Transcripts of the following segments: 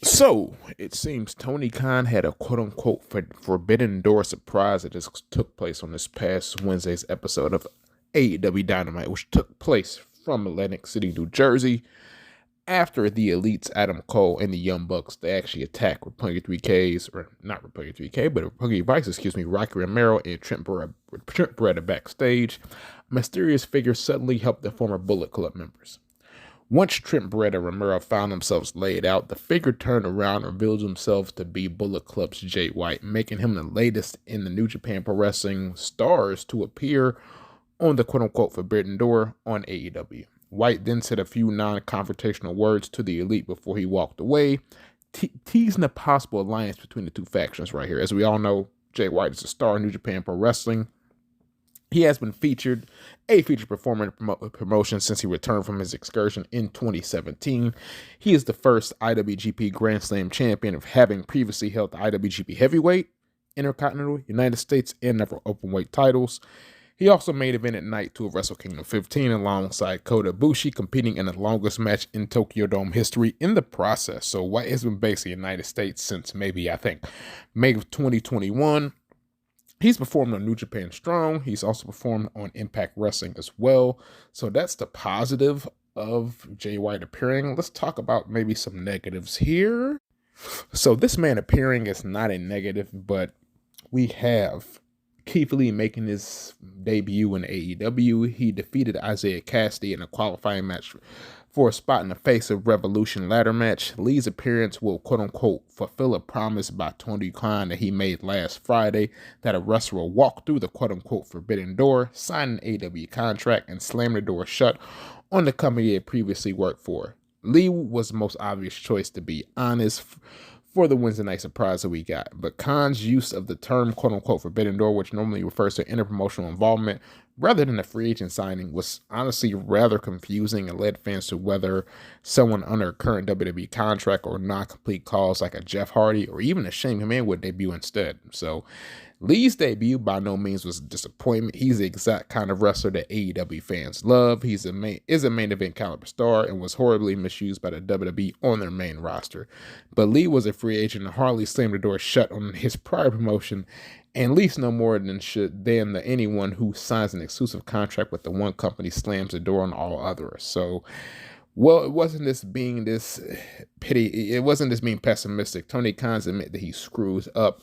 So, it seems Tony Khan had a quote-unquote forbidden door surprise that just took place on this past Wednesday's episode of AEW Dynamite, which took place from Atlantic City, New Jersey, after the Elites, Adam Cole, and the Young Bucks, they actually attacked Roppongi 3Ks, or not Roppongi 3K, but Roppongi Vice, Rocky Romero and Trent Beretta backstage. A mysterious figure suddenly helped the former Bullet Club members. Once Trent Beretta and Romero found themselves laid out, the figure turned around and revealed himself to be Bullet Club's Jay White, making him the latest in the New Japan Pro Wrestling stars to appear on the quote-unquote forbidden door on AEW. White then said a few non-confrontational words to the Elite before he walked away, teasing a possible alliance between the two factions right here. As we all know, Jay White is a star in New Japan Pro Wrestling. He has been a featured performer in promotion since he returned from his excursion in 2017. He is the first IWGP Grand Slam champion of having previously held the IWGP Heavyweight, Intercontinental, United States, and Never Openweight titles. He also made event at Night 2 of Wrestle Kingdom 15 alongside Kota Ibushi, competing in the longest match in Tokyo Dome history in the process. So White has been basically in the United States since May of 2021. He's performed on New Japan Strong. He's also performed on Impact Wrestling as well. So that's the positive of Jay White appearing. Let's talk about maybe some negatives here. So this man appearing is not a negative, but we have Keith Lee making his debut in AEW. He defeated Isaiah Cassidy in a qualifying match for a spot in the Face of Revolution ladder match. Lee's appearance will quote-unquote fulfill a promise by Tony Khan that he made last Friday that a wrestler will walk through the quote-unquote forbidden door, sign an AEW contract, and slam the door shut on the company he had previously worked for. Lee was the most obvious choice, to be honest, for the Wednesday night surprise that we got. But Khan's use of the term quote-unquote forbidden door, which normally refers to interpromotional involvement rather than a free agent signing, was honestly rather confusing and led fans to whether someone under a current WWE contract or non-complete calls like a Jeff Hardy or even a Shane McMahon would debut instead. So Lee's debut by no means was a disappointment. He's the exact kind of wrestler that AEW fans love. He's a main event caliber star and was horribly misused by the WWE on their main roster. But Lee was a free agent and hardly slammed the door shut on his prior promotion, and at least no more than anyone who signs an exclusive contract with the one company slams the door on all others. So, well, it wasn't this being pessimistic. Tony Khan's admit that he screws up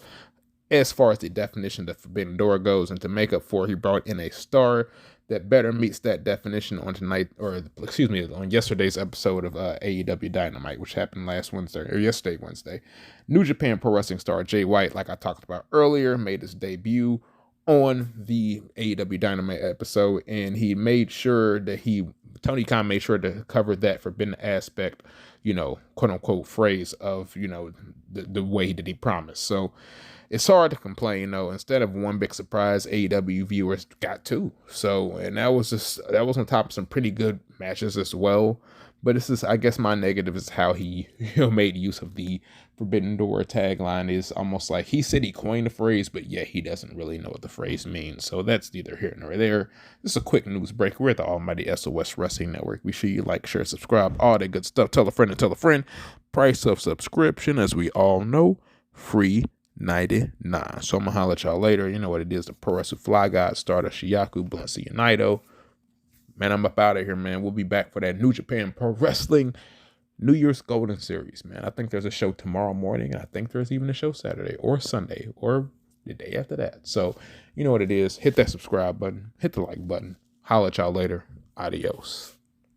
as far as the definition of the forbidden door goes, and to make up for it, he brought in a star that better meets that definition on yesterday's episode of AEW Dynamite, which happened yesterday Wednesday. New Japan Pro Wrestling star Jay White, like I talked about earlier, made his debut on the AEW Dynamite episode, and Tony Khan made sure to cover that forbidden aspect, quote unquote phrase of, the way that he promised. So it's hard to complain, instead of one big surprise, AEW viewers got two. So, and that was on top of some pretty good matches as well. But I guess my negative is how he made use of the Forbidden Door tagline. Is almost like he said he coined the phrase, but yet he doesn't really know what the phrase means. So that's neither here nor there. This is a quick news break. We're at the almighty SOS Wrestling Network. Be sure you like, share, subscribe, all that good stuff. Tell a friend and tell a friend. Price of subscription, as we all know, free 99. So I'm gonna holler at y'all later. You know what it is, the Pro Wrestling Fly God, starter Shiyaku, Blessy Unido. Man, I'm up out of here, man. We'll be back for that New Japan Pro Wrestling New Year's Golden Series, man. I think there's a show tomorrow morning, and I think there's even a show Saturday or Sunday or the day after that. So you know what it is. Hit that subscribe button, hit the like button. Holler at y'all later. Adios.